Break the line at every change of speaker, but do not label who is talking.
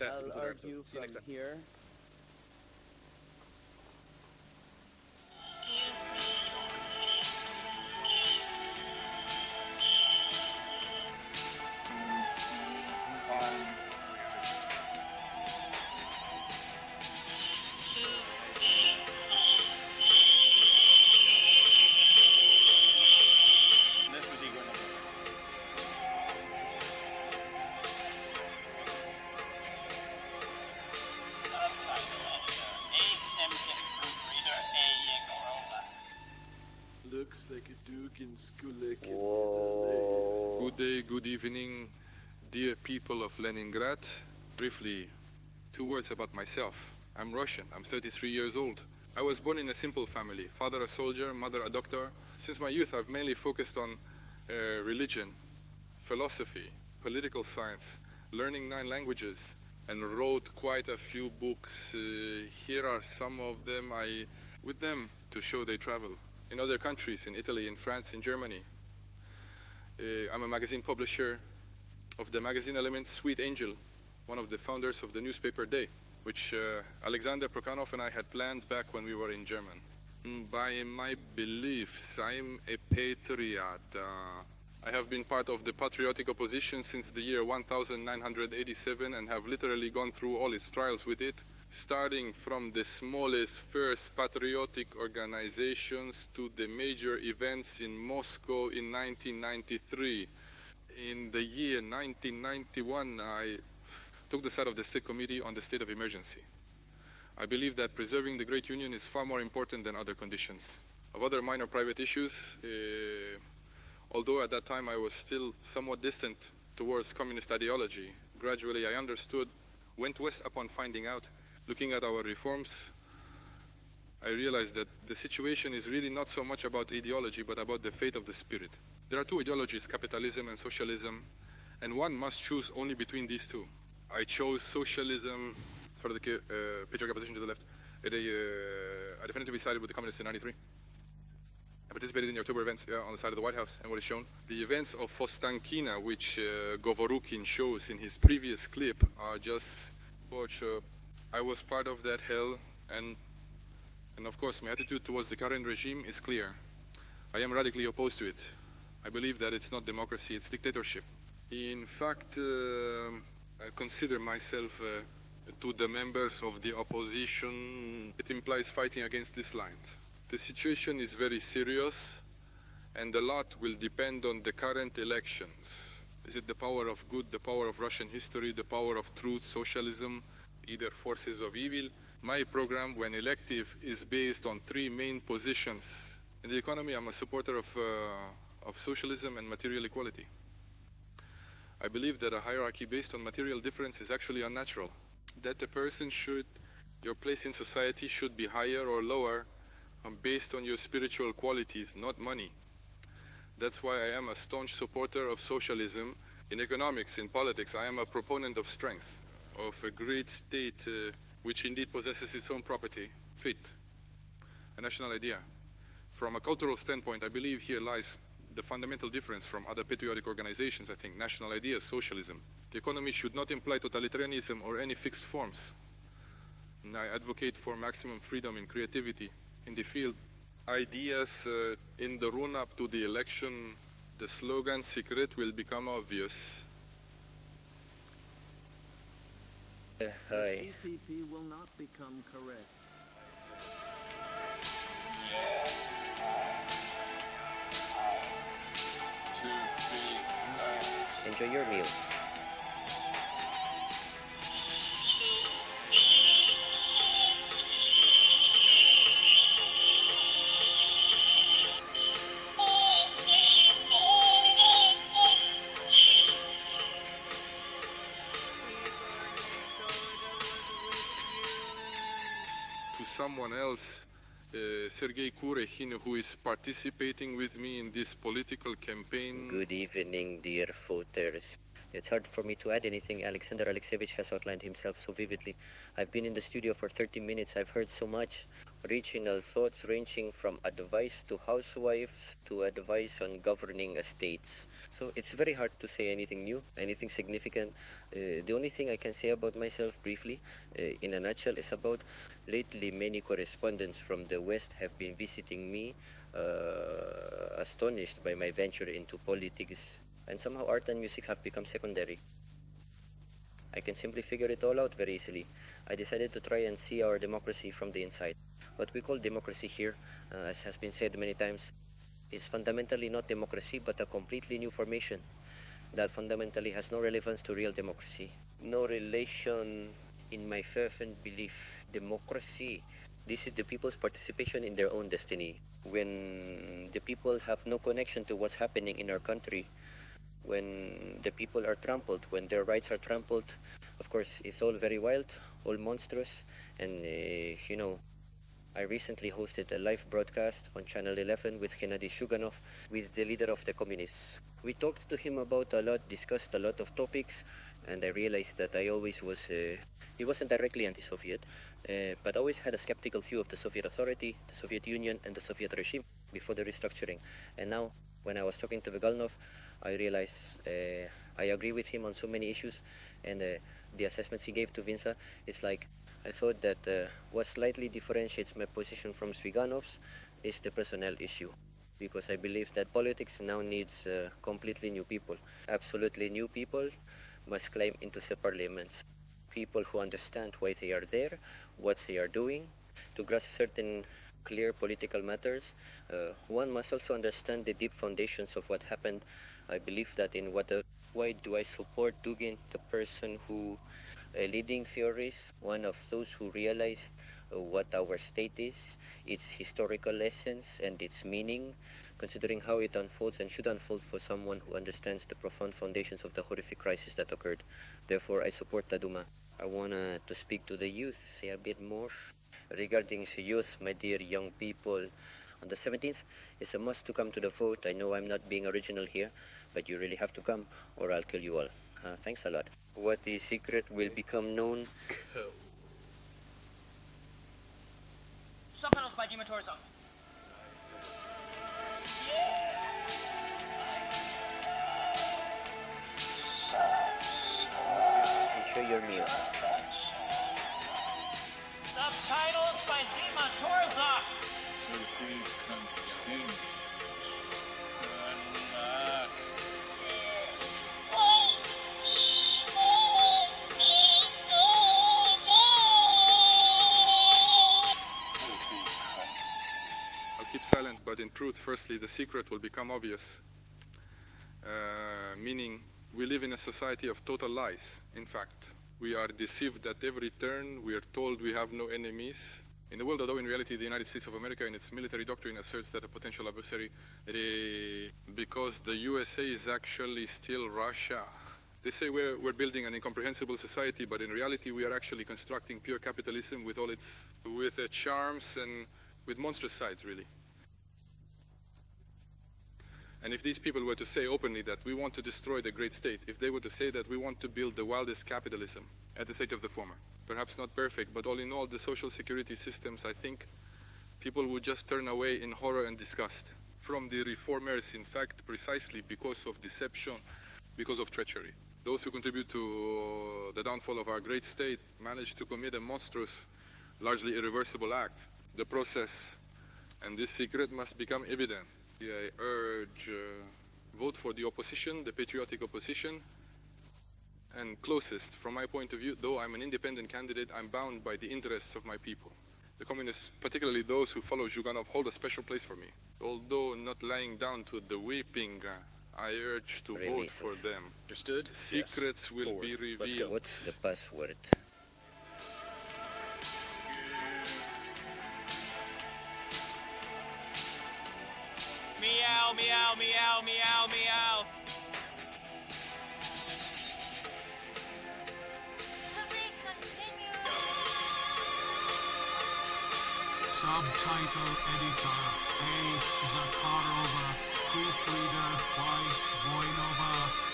I'll argue from here.
Looks like a Dugin Kuryokhin.
Whoa.
Good day, good evening, dear people of Leningrad. Briefly, 2 words about myself. I'm Russian, I'm 33 years old. I was born in a simple family, father a soldier, mother a doctor. Since my youth I've mainly focused on religion, philosophy, political science, learning 9 languages, and wrote quite a few books. Here are some of them. With them to show they travel in other countries, in Italy, in France, in Germany. I'm a magazine publisher of the magazine element Sweet Angel, one of the founders of the newspaper Day, which Aleksandr and I had planned back when we were in German. By my beliefs, I'm a patriot. I have been part of the patriotic opposition since the year 1987 and have literally gone through all its trials with it, starting from the smallest first patriotic organizations to the major events in Moscow in 1993. In the year 1991, I took the side of the State Committee on the state of emergency. I believe that preserving the Great Union is far more important than other conditions. Of other minor private issues, although at that time I was still somewhat distant towards communist ideology, gradually I understood, went west upon finding out. Looking at our reforms, I realized that the situation is really not so much about ideology, but about the fate of the spirit. There are 2 ideologies, capitalism and socialism, and one must choose only between these 2. I chose socialism for the patriarchal opposition to the left. I definitively sided with the communists in '93. I participated in the October events on the side of the White House, and what is shown. The events of Fostankina, which Kuryokhin shows in his previous clip, are just I was part of that hell, and of course my attitude towards the current regime is clear. I am radically opposed to it. I believe that it's not democracy, it's dictatorship. In fact, I consider myself to the members of the opposition. It implies fighting against this line. The situation is very serious, and a lot will depend on the current elections. Is it the power of good, the power of Russian history, the power of truth, socialism, either forces of evil? My program, when elective, is based on 3 main positions. In the economy, I'm a supporter of socialism and material equality. I believe that a hierarchy based on material difference is actually unnatural. That a person your place in society should be higher or lower based on your spiritual qualities, not money. That's why I am a staunch supporter of socialism. In economics, in politics, I am a proponent of strength, of a great state which indeed possesses its own property, faith, a national idea. From a cultural standpoint, I believe here lies the fundamental difference from other patriotic organizations. I think national ideas, socialism. The economy should not imply totalitarianism or any fixed forms. And I advocate for maximum freedom in creativity in the field. Ideas in the run-up to the election, the slogan "Secret" will become obvious.
Hi.
CPP will not become correct.
Enjoy your meal.
To someone else, Sergey, who is participating with me in this political campaign.
Good evening, dear voters. It's hard for me to add anything. Aleksandr Alexievich has outlined himself so vividly. I've been in the studio for 30 minutes. I've heard so much. Regional thoughts ranging from advice to housewives to advice on governing estates. So it's very hard to say anything new, anything significant. The only thing I can say about myself briefly, in a nutshell, is about lately many correspondents from the West have been visiting me, astonished by my venture into politics. And somehow art and music have become secondary. I can simply figure it all out very easily. I decided to try and see our democracy from the inside. What we call democracy here, as has been said many times, is fundamentally not democracy but a completely new formation that fundamentally has no relevance to real democracy. No relation in my fervent belief. Democracy, this is the people's participation in their own destiny. When the people have no connection to what's happening in our country, when the people are trampled, when their rights are trampled, of course, it's all very wild, all monstrous, and I recently hosted a live broadcast on Channel 11 with Gennady Shuganov, with the leader of the communists. We talked to him about a lot, discussed a lot of topics, and I realized that I always was, he wasn't directly anti-Soviet, but always had a skeptical view of the Soviet authority, the Soviet Union, and the Soviet regime before the restructuring. And now, when I was talking to Vigalnov, I realized I agree with him on so many issues, and the assessments he gave to Vinza is like, I thought that what slightly differentiates my position from Sviganov's is the personnel issue, because I believe that politics now needs completely new people. Absolutely new people must climb into the parliaments. People who understand why they are there, what they are doing, to grasp certain clear political matters. One must also understand the deep foundations of what happened. I believe that why do I support Dugin, the person who, a leading theorist, one of those who realized what our state is, its historical essence and its meaning, considering how it unfolds and should unfold for someone who understands the profound foundations of the horrific crisis that occurred. Therefore, I support the Duma. I want to speak to the youth, say a bit more. Regarding the youth, my dear young people, on the 17th, it's a must to come to the vote. I know I'm not being original here, but you really have to come or I'll kill you all. Thanks a lot. What is secret will become known.
Sopranos by Dima Torzo.
Enjoy your meal.
Subtitles by Dima Torzo.
Keep silent, but in truth, firstly, the secret will become obvious. Meaning, we live in a society of total lies. In fact, we are deceived at every turn. We are told we have no enemies. In the world, although in reality the United States of America in its military doctrine asserts that a potential adversary, because the USA is actually still Russia. They say we're building an incomprehensible society, but in reality we are actually constructing pure capitalism with all its charms and with monstrous sides, really. And if these people were to say openly that we want to destroy the great state, if they were to say that we want to build the wildest capitalism at the state of the former, perhaps not perfect, but all in all, the social security systems, I think people would just turn away in horror and disgust from the reformers, in fact, precisely because of deception, because of treachery. Those who contribute to the downfall of our great state managed to commit a monstrous, largely irreversible act. The process and this secret must become evident. I urge vote for the opposition, the patriotic opposition, and closest, from my point of view, though I'm an independent candidate, I'm bound by the interests of my people. The communists, particularly those who follow Zhuganov, hold a special place for me. Although not lying down to the weeping, I urge to vote for them.
Understood?
Secrets will be revealed.
Let's go.
What's the password?
Meow, meow, meow, meow, meow.
Subtitle editor A. Zakharova, proofreader Y. Voinova.